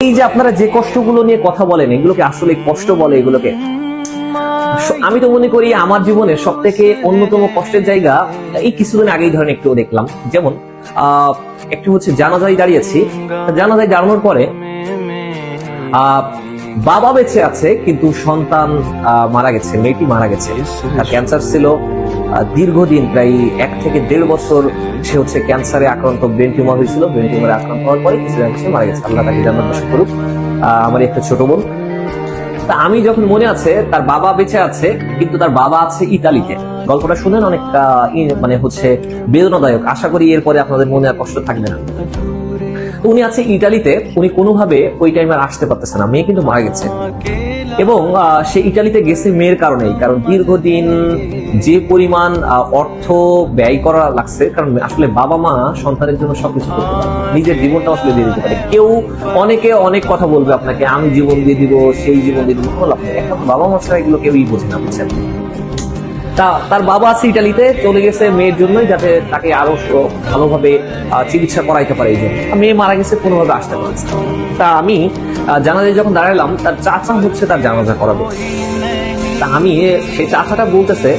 এই যে আপনারা যে কষ্টগুলো নিয়ে কথা বলেন, এগুলোকে আসলে কষ্ট বলে? এগুলোকে আমি তো মনে করি আমার জীবনের সব থেকে অন্যতম কষ্টের জায়গা এই কিছুদিন আগেই ধরেন একটু দেখলাম, যেমন একটু হচ্ছে জানাজায় দাঁড়িয়েছি। জানাজায় দাঁড়ানোর পরে বাবা বেঁচে আছে কিন্তু সন্তান মারা গেছে, মেয়েটি মারা গেছে। তার ক্যান্সার ছিল দীর্ঘদিন, প্রায় 1 থেকে 1.5 বছর সে হচ্ছে ক্যান্সারে আক্রান্ত, ব্রেন টিউমার হয়েছিল। ব্রেন টিউমারে আক্রান্ত হওয়ার পরে কিছুদিন সে মারা গেছে। আল্লাহ তাকে জান্নাত বাসী করুক। আমার একটা ছোট বোন। তা আমি যখন মনে আছে তার বাবা বেঁচে আছে কিন্তু তার বাবা আছে ইতালিতে। গল্পটা শুনেন, অনেক মানে হচ্ছে বেদনাদায়ক। আশা করি এরপরে আপনাদের মনে আর কষ্ট থাকবে না। উনি আছে ইটালিতে, উনি কোনোভাবে ওই টাইমে আসতে পারতেছে না, মেয়ে কিন্তু মারা গেছে। এবং সে ইটালিতে গেছে মেয়ের কারণেই, কারণ দীর্ঘদিন যে পরিমাণ অর্থ ব্যয় করা লাগছে, কারণ আসলে বাবা মা সন্তানের জন্য সবকিছু করতে পারে, নিজের জীবনটা আসলে দিয়ে দিতে পারে। অনেকে অনেক কথা বলবে আপনাকে, আমি জীবন দিয়ে দিব, সেই জীবন দিয়ে দিব, কোনো লাভ নেই। এখন বাবা মা ছাড়া এগুলো কেউই বোঝে না, বুঝছেন? তার বাবা আছে ইটালিতে, চলে গেছে মেয়ের জন্যই, যাতে তাকে আরো ভালোভাবে চিকিৎসা করাইতে পারে। এই জন্য মেয়ে মারা গেছে, কোনোভাবে আসতে পারছে। তা আমি জানাজায় যখন দাঁড়ালাম, তার চাচা হচ্ছে তার জানাজা করাবে। তা আমি সেই চাচাটা বলতেছে,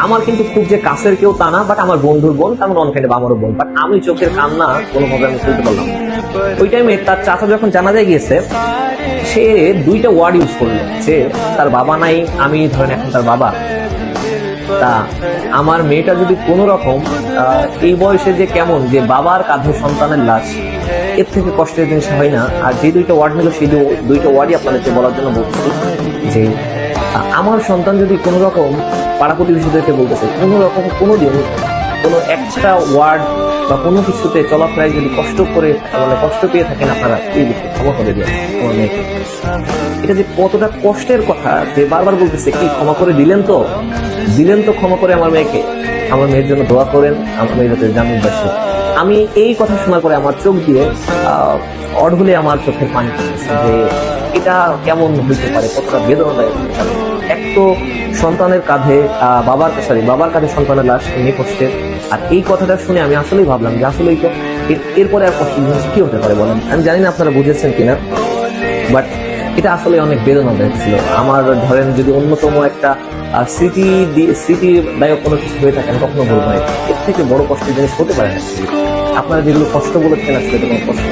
আমার কিন্তু খুব যে কাছের কেউ তা না, বাট আমার বন্ধুর বোন, কারণ অনেক আমারও বোন, বাট আমি চোখের কান্না কোনোভাবে আমি তুলতে পারলাম। ওই টাইমে তার চাচা যখন জানাজায় গিয়েছে, সে 2টা ওয়ার্ড ইউজ করলো, যে তার বাবা নাই, আমি ধরেন এখন তার বাবা। তা আমার মেয়েটা যদি কোনো রকম এই বয়সে যে কেমন, যে বাবার কাঁধে সন্তানের লাশ, এর থেকে কষ্টের জিনিস হয় না। আর যে 2টা ওয়ার্ড নিল, সেই 2টা ওয়ার্ডই আপনাদেরকে বলার জন্য বলছি, যে আমার সন্তান যদি কোনো রকম, পাড়া প্রতিবেশীদেরকে বলতেছে, কোনো রকম কোনোদিন কোনো একটা ওয়ার্ড বা কোনো কিছুতে চলাফেরায় যদি কষ্ট করে, মানে কষ্ট পেয়ে থাকেন, আপনারা এই ক্ষমা করে দেন আমার মেয়েকে। এটা যে কতটা কষ্টের কথা, যে বারবার বলতেছে, কি ক্ষমা করে দিলেন তো ক্ষমা করে আমার মেয়েকে, আমার মেয়ের জন্য দোয়া করেন, আমার মেয়ের যাতে জান্নাত বাসী। আমি এই কথা শোনার পরে আমার চোখ দিয়ে অঢলে আমার চোখের পানি পড়তেছে, যে এটা কেমন হইতে পারে, কতটা বেদনাদায়ক। এক তো সন্তানের কাঁধে বাবার কাঁধে সন্তানের লাশ, এমনি কষ্টের। আর এই কথাটা শুনে আমি আসলেই ভাবলাম যে আসলেই তো এরপরে আর কষ্টের জিনিস কি হতে পারে বলেন। আমি জানি না আপনারা বুঝেছেন কিনা, বাট এটা আসলে অনেক বেদনাদায়ক ছিল আমার। ধরেন যদি অন্যতম একটা স্মৃতিদায়ক কোনো কিছু হয়ে থাকে, আমি কখনো বলবো না এর থেকে বড় কষ্টের জিনিস হতে পারে না। আপনারা যেগুলো কষ্ট বলেছেন, আসলে কোনো কষ্ট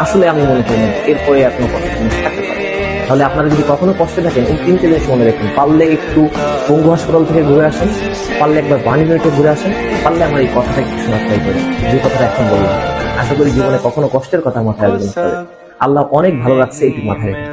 আসলে আমি মনে করি না এরপরে আর কোনো কষ্ট জিনিস থাকতে পারে। তাহলে আপনারা যদি কখনো কষ্টে থাকেন, এই 3টে জিনিস মনে রাখুন। পারলে একটু পঙ্গু হাসপাতাল থেকে ঘুরে আসেন, পারলে একবার বাণীবিহারে ঘুরে আসেন, পারলে আমার এই কথাটা একটু শোনা ট্রাই করেন, যে কথাটা এখন বললাম। আশা করি জীবনে কখনো কষ্টের কথা মাথায় আসবে না। আল্লাহ অনেক ভালো রাখছে, এটি মাথায় রেখে।